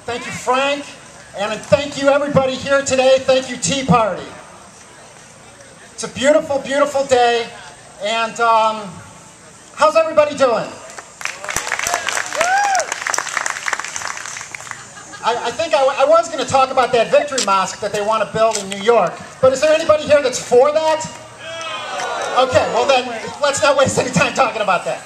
Thank you, Frank. And thank you, everybody here today. Thank you, Tea Party. It's a beautiful, beautiful day. And how's everybody doing? I think I was going to talk about that Victory Mosque that they want to build in New York. But is there anybody here that's for that? Okay, well then, let's not waste any time talking about that.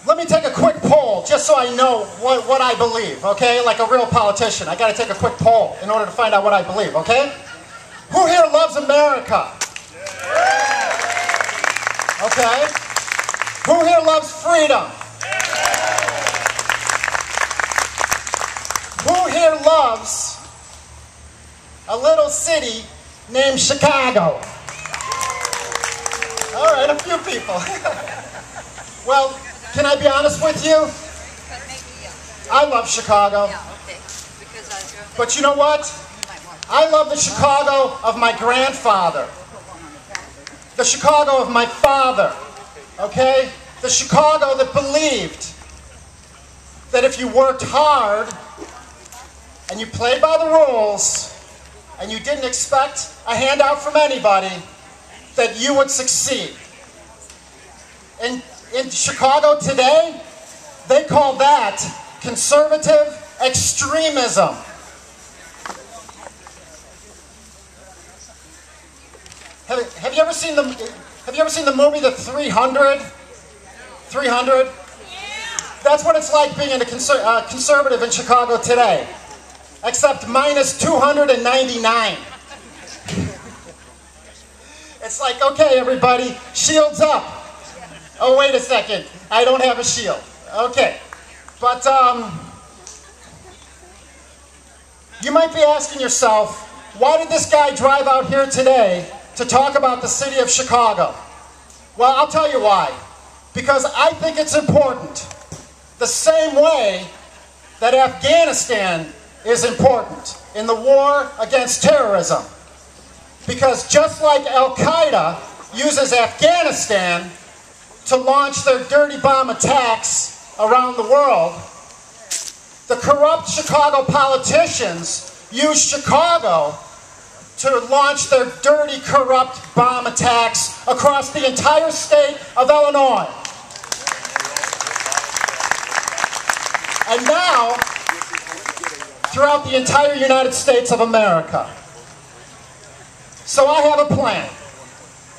Let me take a quick poll, just so I know what I believe, okay? Like a real politician. I got to take a quick poll in order to find out what I believe, okay? Who here loves America? Okay. Who here loves freedom? Who here loves a little city named Chicago? All right, a few people. Well, can I be honest with you? I love Chicago. But you know what? I love the Chicago of my grandfather. The Chicago of my father. Okay? The Chicago that believed that if you worked hard and you played by the rules and you didn't expect a handout from anybody, that you would succeed. In Chicago today, they call that conservative extremism. Have you ever seen the movie The 300? 300? That's what it's like being a conservative in Chicago today. Except minus 299. It's like, okay, everybody, shields up. Oh, wait a second. I don't have a shield. Okay. But, you might be asking yourself, why did this guy drive out here today to talk about the city of Chicago? Well, I'll tell you why. Because I think it's important. The same way that Afghanistan is important in the war against terrorism. Because just like Al-Qaeda uses Afghanistan to launch their dirty bomb attacks around the world, the corrupt Chicago politicians use Chicago to launch their dirty, corrupt bomb attacks across the entire state of Illinois. And now, throughout the entire United States of America. So I have a plan.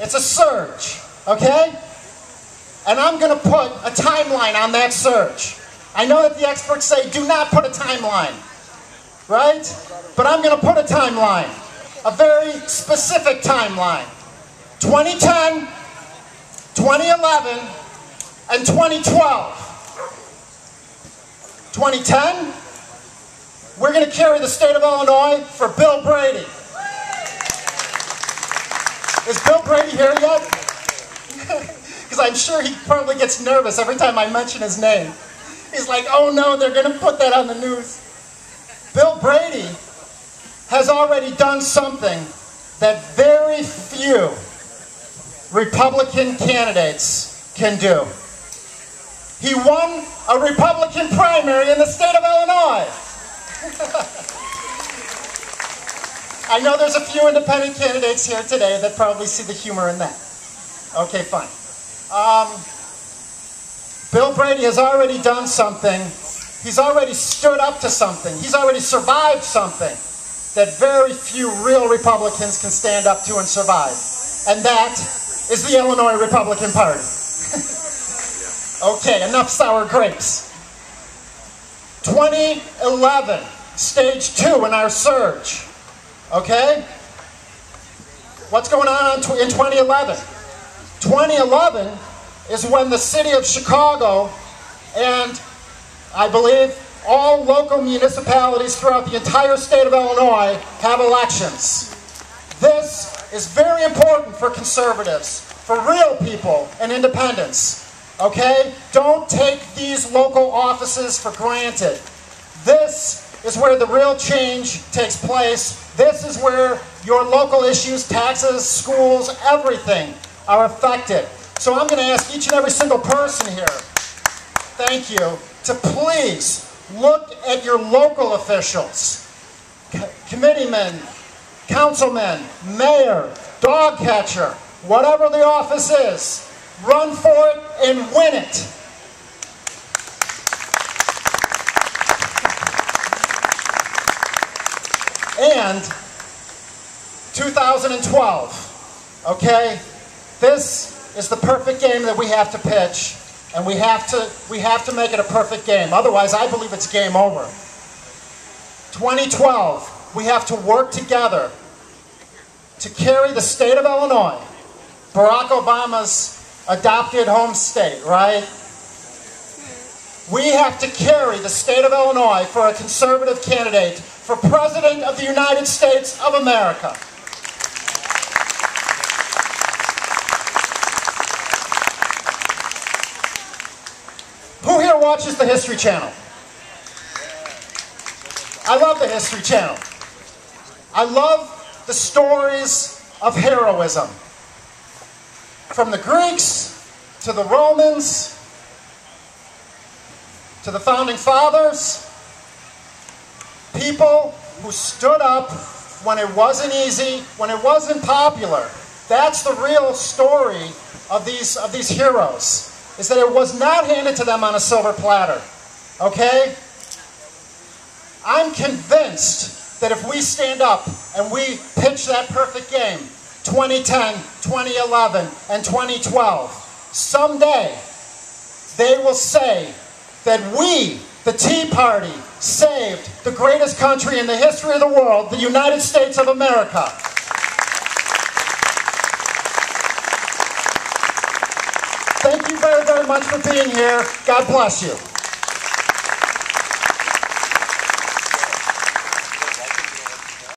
It's a surge, okay? And I'm going to put a timeline on that surge. I know that the experts say do not put a timeline, right? But I'm going to put a timeline, a very specific timeline. 2010, 2011, and 2012. 2010, we're going to carry the state of Illinois for Bill Brady. Is Bill Brady here yet? Because I'm sure he probably gets nervous every time I mention his name. He's like, oh no, they're going to put that on the news. Bill Brady has already done something that very few Republican candidates can do. He won a Republican primary in the state of Illinois. I know there's a few independent candidates here today that probably see the humor in that. Okay, fine. Bill Brady has already done something. He's already stood up to something. He's already survived something that very few real Republicans can stand up to and survive. And that is the Illinois Republican Party. Okay, enough sour grapes. 2011, stage 2 in our surge. Okay? What's going on in 2011? 2011 is when the city of Chicago and, I believe, all local municipalities throughout the entire state of Illinois have elections. This is very important for conservatives, for real people and independents. Okay? Don't take these local offices for granted. This is where the real change takes place. This is where your local issues, taxes, schools, everything are affected. So I'm going to ask each and every single person here, thank you, to please look at your local officials, committeemen, councilmen, mayor, dog catcher, whatever the office is. Run for it and win it. And 2012, okay? This is the perfect game that we have to pitch, and we have to make it a perfect game. Otherwise, I believe it's game over. 2012, we have to work together to carry the state of Illinois, Barack Obama's adopted home state, right? We have to carry the state of Illinois for a conservative candidate for President of the United States of America. Who here watches the History Channel? I love the History Channel. I love the stories of heroism. From the Greeks, to the Romans, to the Founding Fathers, people who stood up when it wasn't easy, when it wasn't popular. That's the real story of these heroes, is that it was not handed to them on a silver platter, okay? I'm convinced that if we stand up and we pitch that perfect game, 2010, 2011, and 2012, someday they will say that we, the Tea Party, saved the greatest country in the history of the world, the United States of America. Thank you very, very much for being here. God bless you.